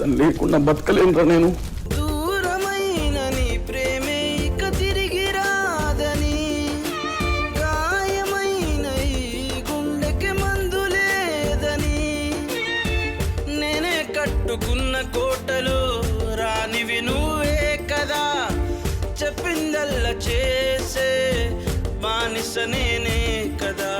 తను లేకుండా బతకలేనురా నేను. దూరమైన నీ ప్రేమే ఇక తిరిగి రాదని, గాయమైన ఈ గుండెకి మందు లేదని, నేనే కట్టుకున్న కోటలో రానివి నువ్వే కదా, చెప్పిందల్లా చేసే బానిస నేనే కదా.